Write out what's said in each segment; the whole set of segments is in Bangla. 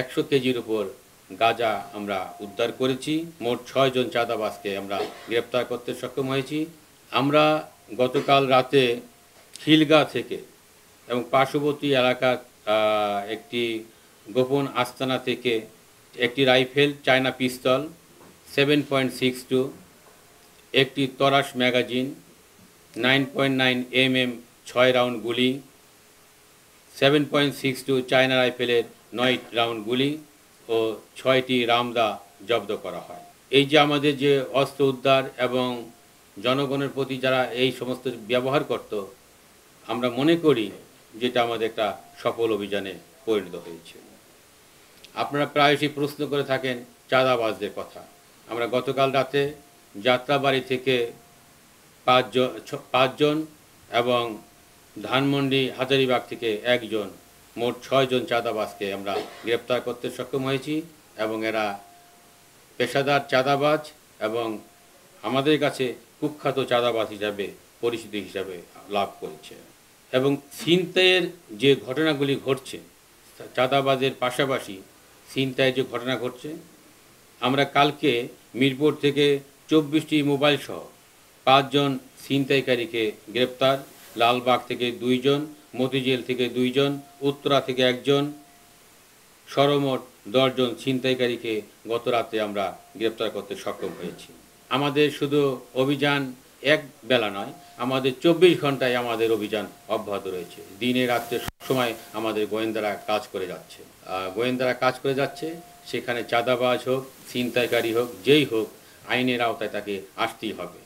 100 কেজির উপর গাঁজা আমরা উদ্ধার করেছি। মোট 6 জন চাঁদাবাজকে আমরা গ্রেপ্তার করতে সক্ষম হয়েছি। আমরা গতকাল রাতে খিলগাঁ থেকে এবং পার্শ্ববর্তী এলাকার একটি গোপন আস্তানা থেকে একটি রাইফেল, চায়না পিস্তল, 7.62, একটি তরাস ম্যাগাজিন, 9.9 mm 6 রাউন্ড গুলি, 7.62 চায়না রাইফেলের 9 রাউন্ড গুলি ও 6টি রামদা জব্দ করা হয়। এই যে আমাদের যে অস্ত্র উদ্ধার এবং জনগণের প্রতি যারা এই সমস্ত ব্যবহার করত, আমরা মনে করি যেটা আমাদের একটা সফল অভিযানে পরিণত হয়েছে। আপনারা প্রায়শই প্রশ্ন করে থাকেন চাঁদাবাজদের কথা। আমরা গতকাল রাতে যাত্রাবাড়ি থেকে 5 জন এবং ধানমন্ডি হাজারীবাগ থেকে 1 জন, মোট 6 জন চাঁদাবাজকে আমরা গ্রেপ্তার করতে সক্ষম হয়েছি এবং এরা পেশাদার চাঁদাবাজ এবং আমাদের কাছে কুখ্যাত চাঁদাবাজ হিসাবে পরিচিতি হিসাবে লাভ করেছে। এবং ছিনতাইয়ের যে ঘটনাগুলি ঘটছে, চাঁদাবাজের পাশাপাশি ছিনতাইয়ের যে ঘটনা ঘটছে, আমরা কালকে মিরপুর থেকে 24টি মোবাইল সহ 5 জন ছিনতাইকারীকে গ্রেপ্তার, লালবাগ থেকে 2 জন, মতিঝিল থেকে 2 জন, উত্তরা থেকে 1 জন, সর্বমোট 10 জন ছিনতাইকারীকে গত রাতে আমরা গ্রেপ্তার করতে সক্ষম হয়েছি। আমাদের শুধু অভিযান এক বেলা নয়, আমাদের 24 ঘন্টায় আমাদের অভিযান অব্যাহত রয়েছে। দিনে রাত্রে সবসময় আমাদের গোয়েন্দারা কাজ করে যাচ্ছে। সেখানে চাঁদাবাজ হোক, ছিনতাইকারী হোক, যেই হোক, আইনের আওতায় তাকে আসতেই হবে।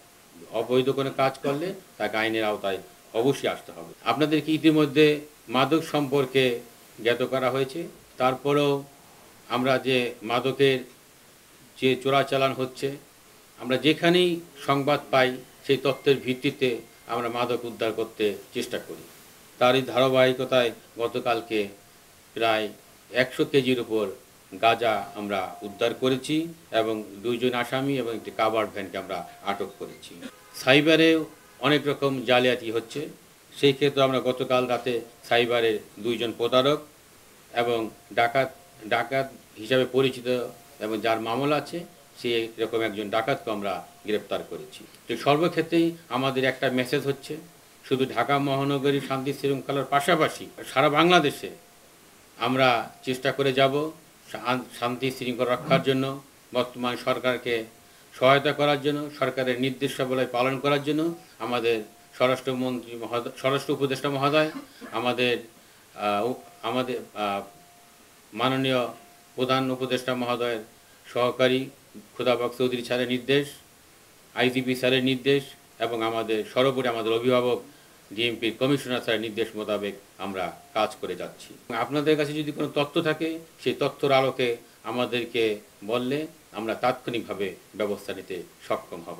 অবৈধ কোনো কাজ করলে তাকে আইনের আওতায় অবশ্যই আসতে হবে। আপনাদেরকে ইতিমধ্যে মাদক সম্পর্কে জ্ঞাত করা হয়েছে। তারপরেও আমরা যে মাদকের যে চোরাচালান হচ্ছে, আমরা যেখানেই সংবাদ পাই সেই তথ্যের ভিত্তিতে আমরা মাদক উদ্ধার করতে চেষ্টা করি। তারই ধারাবাহিকতায় গতকালকে প্রায় 100 কেজির উপর গাঁজা আমরা উদ্ধার করেছি এবং 2 জন আসামি এবং একটি কাভার্ড ভ্যানকে আমরা আটক করেছি। সাইবারে অনেক রকম জালিয়াতি হচ্ছে, সেই ক্ষেত্রে আমরা গতকাল রাতে সাইবারের 2 জন প্রতারক এবং ডাকাত হিসাবে পরিচিত এবং যার মামলা আছে সেই এরকম একজন ডাকাতকে আমরা গ্রেপ্তার করেছি। তো সর্বক্ষেত্রেই আমাদের একটা মেসেজ হচ্ছে, শুধু ঢাকা মহানগরী শান্তি শৃঙ্খলার পাশাপাশি সারা বাংলাদেশে আমরা চেষ্টা করে যাব শান্তি শৃঙ্খলা রক্ষার জন্য, বর্তমান সরকারকে সহায়তা করার জন্য, সরকারের নির্দেশাবলী পালন করার জন্য। আমাদের স্বরাষ্ট্র উপদেষ্টা মহোদয়, আমাদের মাননীয় প্রধান উপদেষ্টা মহোদয়ের সহকারী খুদাবাক চৌধুরী স্যারের নির্দেশ, আইজিপি স্যারের নির্দেশ এবং সর্বোপরি আমাদের অভিভাবক ডিএমপির কমিশনার স্যারের নির্দেশ মোতাবেক আমরা কাজ করে যাচ্ছি। আপনাদের কাছে যদি কোনো তথ্য থাকে, সেই তথ্যর আলোকে আমাদেরকে বললে আমরা তাৎক্ষণিকভাবে ব্যবস্থা নিতে সক্ষম হব।